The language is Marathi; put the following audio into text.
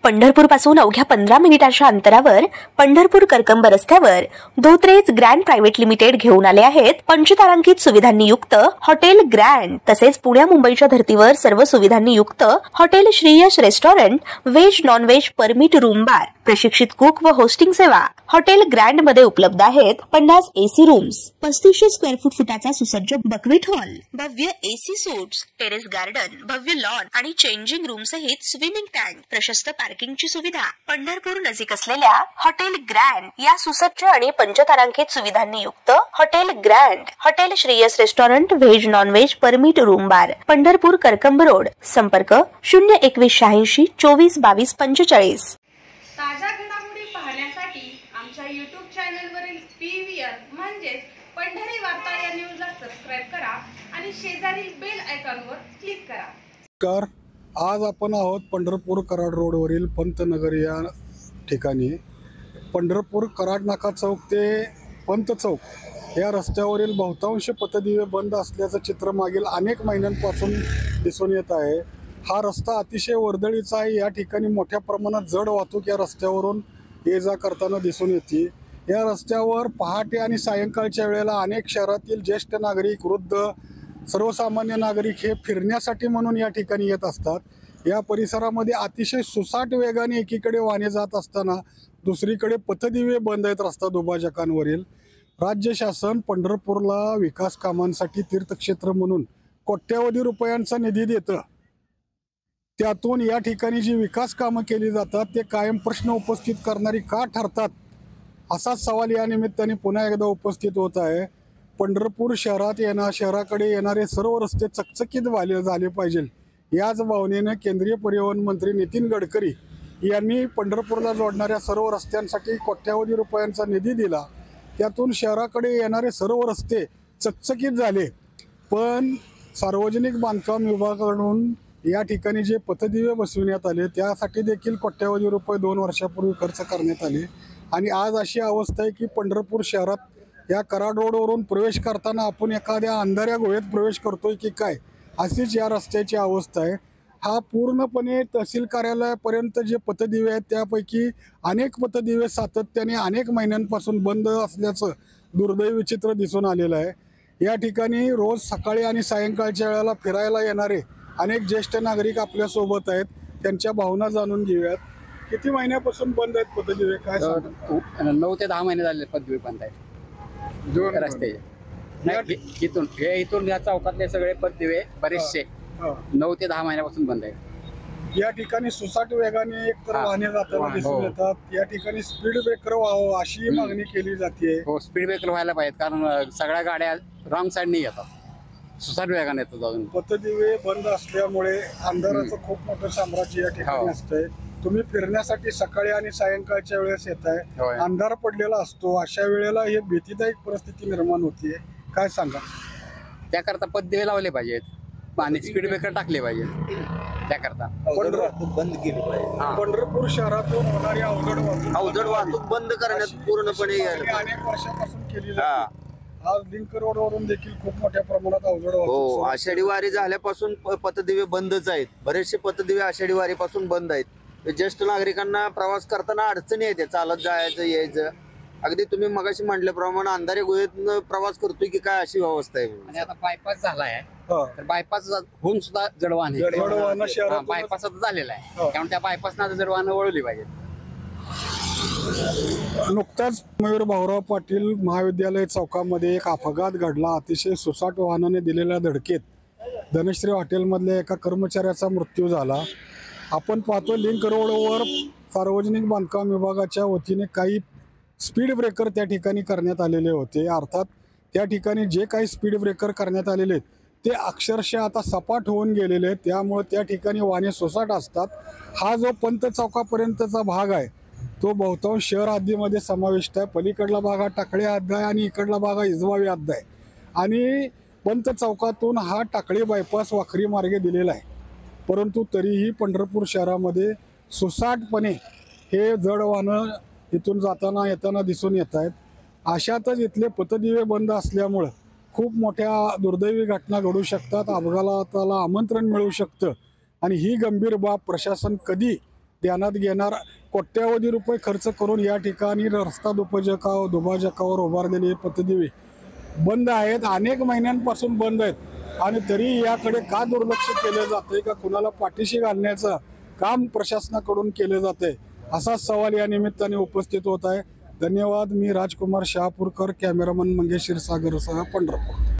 पंढरपूर पासून अवघ्या 15 मिनिटांच्या अंतरावर पंढरपूर करकंब रस्त्यावर धोत्रेज ग्रँड प्रायव्हेट लिमिटेड घेऊन आले आहेत पंचतारांकित सुविधांनी युक्त हॉटेल ग्रँड। तसेच पुण्या मुंबईच्या धर्तीवर सर्व सुविधांनी युक्त hotel Shriyash restaurant, veg non veg permit room bar, प्रशिक्षित कुक व होस्टिंग सेवा हॉटेल ग्रँड मध्ये उपलब्ध आहेत। 50 एसी रूम्स, 3500 स्क्वेअर फुटाचा सुसज्ज बकवेट हॉल, भव्य एसी सूट्स, टेरेस गार्डन, भव्य लॉन आणि चेंजिंग रूम सहित स्विमिंग टँक, प्रशस्त पार्किंगची सुविधा। पंढरपूर नजीक असलेल्या हॉटेल ग्रँड या सुसज्ज आणि पंचतारांकित सुविधांनी युक्त hotel grand, hotel Shreyas restaurant, veg non veg permit room बार, पंढरपूर करकंब रोड। संपर्क 02186 24 22 45। ताज्या घडामोडी पाहण्यासाठी आमच्या YouTube चॅनलवरील PVR म्हणजेच पंढरी वार्ता या न्यूजला सबस्क्राइब करा आणि शेजारील बेल आयकॉनवर क्लिक करा। आज आपण आहोत पंढरपूर कराड रोडवरील पंतनगर या ठिकाणी। पंढरपूर कराड नाका चौक ते पंत चौक या रस्त्यावरील बहुतांश पथदिवे बंद असल्याचं चित्र मागील अनेक महिन्यांपासून दिसून येत आहे। हा रस्ता अतिशय वर्दळीचा आहे। या ठिकाणी मोठ्या प्रमाणात जड वाहतूक या रस्त्यावरून ये जा करताना दिसून येते। या रस्त्यावर पहाटे आणि सायंकाळच्या वेळेला अनेक शहरातील ज्येष्ठ नागरिक, वृद्ध, सर्वसामान्य नागरिक हे फिरण्यासाठी म्हणून या ठिकाणी येत असतात। या परिसरामध्ये अतिशय सुसाट वेगाने एकीकडे वाहने जात असताना दुसरीकडे पथदिवे बंद आहेत रस्ता दुभाजकांवरील। राज्य शासन पंढरपूरला विकास कामांसाठी तीर्थक्षेत्र म्हणून कोट्यवधी रुपयांचा निधी देतं। त्यातून या ठिकाणी जी विकास कामं केली जातात ते कायम प्रश्न उपस्थित करणारी का ठरतात, असाच सवाल या निमित्ताने पुन्हा एकदा उपस्थित होत आहे। पंढरपूर शहराकडे येणारे सर्व रस्ते चकचकीत झाले पाहिजे याच भावनेने केंद्रीय परिवहन मंत्री नितीन गडकरी यांनी पंढरपूरला जोडणाऱ्या सर्व रस्त्यांसाठी कोट्यवधी रुपयांचा निधी दिला। त्यातून शहराकडे येणारे सर्व रस्ते चकचकीत झाले, पण सार्वजनिक बांधकाम विभागाकडून या ठिकाणी जे पथदिवे बसविण्यात आले त्यासाठी देखील कोट्यवधी रुपये 2 वर्षापूर्वी खर्च करण्यात आले। आणि आज अशी अवस्था आहे की पंढरपूर शहरात या कराड रोडवरून प्रवेश करताना आपण एखाद्या अंधाऱ्या गुहेत प्रवेश करतोय की काय, अशीच या रस्त्याची अवस्था आहे। हा पूर्णपणे तहसील कार्यालयापर्यंत जे पथदिवे आहेत त्यापैकी अनेक पथदिवे सातत्याने अनेक महिन्यांपासून बंद असल्याचं दुर्दैवी चित्र दिसून आलेलं आहे। या ठिकाणी रोज सकाळी आणि सायंकाळच्या वेळेला फिरायला येणारे अनेक ज्येष्ठ नागरिक आपल्या सोबत आहेत, त्यांच्या भावना जाणून घेऊयात। किती महिन्यापासून बंद आहेत पथदिवे, काय सांगतात? 9 ते 10 महिने झाले पथदिवे बंद आहेत रस्ते। इथून या चौकातले सगळे पथदिवे बरेचसे 9 ते 10 महिन्यापासून बंद आहेत। या ठिकाणी सुसाट वेगाने एकतर वाहने जाताना दिसून येतात। या ठिकाणी स्पीड ब्रेकर व्हावं अशी मागणी केली जाते। हो, स्पीड ब्रेकर व्हायला पाहिजे, कारण सगळ्या गाड्या रॉंग साईडने येतात, सुसाट वेगाने येतात। अजून पथदिवे बंद असल्यामुळे अंधाराचं खूप मोठं साम्राज्य या ठिकाणी असतंय। तुम्ही फिरण्यासाठी सकाळी आणि सायंकाळच्या वेळेस येत आहे, अंधार पडलेला असतो, अशा वेळेला हे भीतीदायक परिस्थिती निर्माण होतीये, काय सांगा? त्याकरता पथदिवे लावले पाहिजेत आणि स्पीड ब्रेकर टाकले पाहिजेत। त्याकरता बंद केली पाहिजे। पंढरपूर शहरातून होणारी अवजड वाहतूक बंद करण्यात पूर्णपणे अनेक वर्षापासून केली जाते। आज लिंक रोडवरून देखील खूप मोठ्या प्रमाणात अवजड हो, वाहतूक आषाढी वारी झाल्यापासून पथदिवे बंदच आहेत। बरेचसे पथदिवे आषाढी वारीपासून बंद आहेत। ज्येष्ठ नागरिकांना प्रवास करताना अडचणी येते, चालत जायचं यायचं। अगदी तुम्ही मगाशी म्हटल्याप्रमाणे अंधारे गुहेतून प्रवास करतोय की काय, अशी व्यवस्था आहे। आणि आता बायपास झाला आहे, तर बायपास होऊन सुद्धा जडवाहन बायपास आता झालेला आहे, त्यामुळे त्या बायपासना जडवाहन वळवली पाहिजे। नुकताच मयूर भाऊराव पाटील महाविद्यालय चौकामध्ये एक अपघात घडला। अतिशय सुसाट वाहनाने दिलेल्या धडकेत धनश्री हॉटेलमधल्या एका कर्मचाऱ्याचा मृत्यू झाला। आपण पाहतो लिंक रोडवर सार्वजनिक बांधकाम विभागाच्या वतीने काही स्पीड ब्रेकर त्या ठिकाणी करण्यात आलेले होते। अर्थात त्या ठिकाणी जे काही स्पीड ब्रेकर करण्यात आलेले आहेत ते अक्षरशः आता सपाट होऊन गेलेले आहेत, त्यामुळे त्या ठिकाणी वाहने सुसाट असतात। हा जो पंत चौकापर्यंतचा भाग आहे तो बहुतांश शहर हद्दीमध्ये समाविष्ट आहे। पलीकडला भाग हा टाकळी हद्द आहे आणि इकडला भाग हा इजवावी हद्द आहे। आणि पंत चौकातून हा टाकळी बायपास वाखरी मार्गे दिलेला आहे, परंतु तरीही पंढरपूर शहरामध्ये सुसाटपणे हे जड वाहनं इथून जाताना येताना दिसून येत आहेत। अशातच इथले पथदिवे बंद असल्यामुळं खूप मोठ्या दुर्दैवी घटना घडू शकतात, अपघाताला आमंत्रण मिळू शकतं। आणि ही गंभीर बाब प्रशासन कधी ध्यानात घेणार कोट्यावधी रुपये खर्च करून या ठिकाणी रस्ता दुभाजकावर उभारलेले पथदिवे बंद आहेत, अनेक महिन्यांपासून बंद आहेत आणि तरी याकडे का दुर्लक्ष केलं जातंय का कुणाला पाठीशी घालण्याचं काम प्रशासनाकडून केले जाते असा सवाल या निमित्ताने उपस्थित होत आहे. धन्यवाद. मी राजकुमार शहापूरकर, कॅमेरामन मंगेश क्षीरसागरसह, पंढरपूर.